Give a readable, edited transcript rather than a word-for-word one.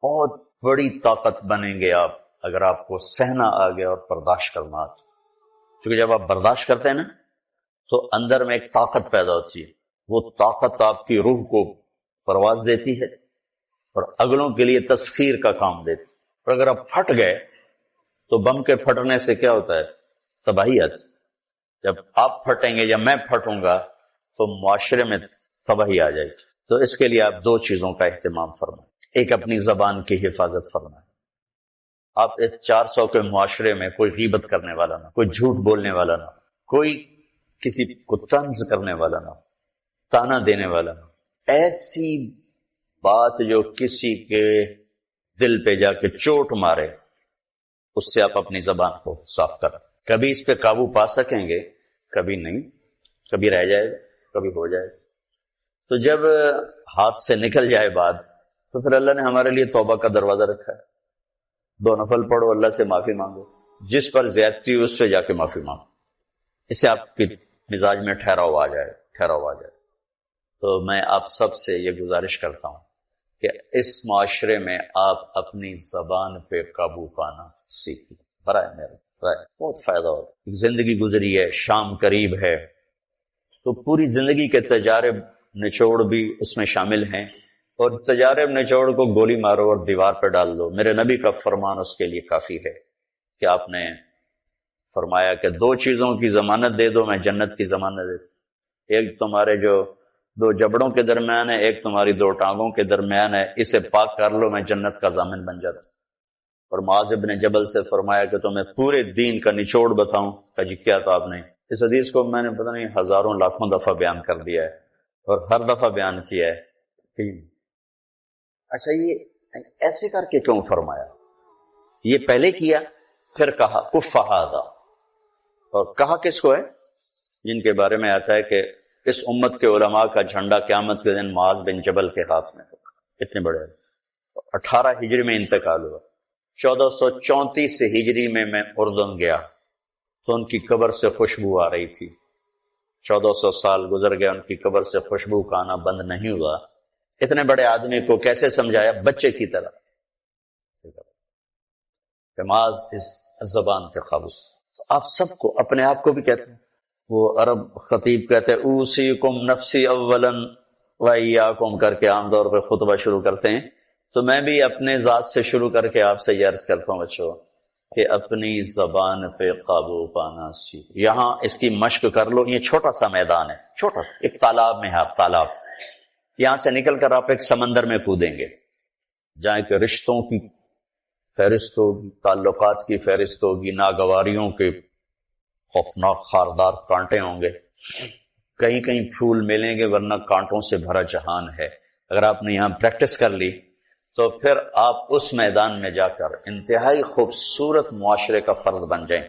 بہت بڑی طاقت بنیں گے آپ اگر آپ کو سہنا آ گیا اور برداشت کرنا آ گیا. کیونکہ جب آپ برداشت کرتے ہیں نا تو اندر میں ایک طاقت پیدا ہوتی ہے. وہ طاقت آپ کی روح کو پرواز دیتی ہے اور اگلوں کے لیے تسخیر کا کام دیتی ہے. اور اگر آپ پھٹ گئے تو بم کے پھٹنے سے کیا ہوتا ہے؟ تباہی آتی. جب آپ پھٹیں گے یا میں پھٹوں گا تو معاشرے میں تباہی آ جائے گی. تو اس کے لیے آپ دو چیزوں کا اہتمام فرمائیں. ایک اپنی زبان کی حفاظت فرمائیں. آپ اس 400 کے معاشرے میں کوئی غیبت کرنے والا نہ، کوئی جھوٹ بولنے والا نہ، کوئی کسی کو طنز کرنے والا نہ، تانا دینے والا نہ. ایسی بات جو کسی کے دل پہ جا کے چوٹ مارے اس سے آپ اپنی زبان کو صاف کریں. کبھی اس پہ قابو پا سکیں گے، کبھی نہیں، کبھی رہ جائے گا، کبھی ہو جائے گا. تو جب ہاتھ سے نکل جائے بات تو پھر اللہ نے ہمارے لیے توبہ کا دروازہ رکھا ہے. 2 نفل پڑھو، اللہ سے معافی مانگو، جس پر زیادتی ہو اس سے جا کے معافی مانگو. اس سے آپ کے مزاج میں ٹھہراؤ آ جائے. تو میں آپ سب سے یہ گزارش کرتا ہوں کہ اس معاشرے میں آپ اپنی زبان پہ قابو پانا سیکھیں. برائے بہت فائدہ ہوگا. زندگی گزری ہے، شام قریب ہے، تو پوری زندگی کے تجارب نچوڑ بھی اس میں شامل ہیں. اور تجارب نچوڑ کو گولی مارو اور دیوار پہ ڈال دو. میرے نبی کا فرمان اس کے لیے کافی ہے کہ آپ نے فرمایا کہ 2 چیزوں کی ضمانت دے دو، میں جنت کی ضمانت دیتا. ایک تمہارے جو 2 جبڑوں کے درمیان ہے، ایک تمہاری 2 ٹانگوں کے درمیان ہے، اسے پاک کر لو، میں جنت کا ضامن بن جاتا. اور معاذ بن جبل سے فرمایا کہ تمہیں پورے دین کا نچوڑ بتاؤں. کہ جی کیا تو آپ نے اس حدیث کو میں نے پتہ نہیں ہزاروں لاکھوں دفعہ بیان کر دیا ہے اور ہر دفعہ بیان کیا ہے. اچھا یہ ایسے کر کے کیوں فرمایا؟ یہ پہلے کیا پھر کہا کف ھذا. اور کہا کس کو ہے؟ جن کے بارے میں آتا ہے کہ اس امت کے علماء کا جھنڈا قیامت کے دن معاذ بن جبل کے ہاتھ میں ہوگا. اتنے بڑے 18 ہجری میں انتقال ہوا. 1434 ہجری میں اردن گیا تو ان کی قبر سے خوشبو آ رہی تھی. 1400 سال گزر گیا، ان کی قبر سے خوشبو کا آنا بند نہیں ہوا. اتنے بڑے آدمی کو کیسے سمجھایا؟ بچے کی طرح. معاذ اس زبان کے قابو. تو آپ سب کو، اپنے آپ کو بھی کہتے ہیں، وہ عرب خطیب کہتے ہیں اوصیکم نفسی اولا وایاکم کر کے عام طور پہ خطبہ شروع کرتے ہیں. تو میں بھی اپنے ذات سے شروع کر کے آپ سے یہ عرض کرتا ہوں بچوں کہ اپنی زبان پہ قابو پانا سیکھو. یہاں اس کی مشق کر لو. یہ چھوٹا سا میدان ہے، چھوٹا ایک تالاب میں ہے. آپ تالاب، یہاں سے نکل کر آپ ایک سمندر میں کودیں گے جہاں کہ رشتوں کی فہرست ہوگی، تعلقات کی فہرست ہوگی، ناگواریوں کے خوفناک خاردار کانٹے ہوں گے. کہیں کہیں پھول ملیں گے ورنہ کانٹوں سے بھرا جہان ہے. اگر آپ نے یہاں پریکٹس کر لی تو پھر آپ اس میدان میں جا کر انتہائی خوبصورت معاشرے کا فرد بن جائیں.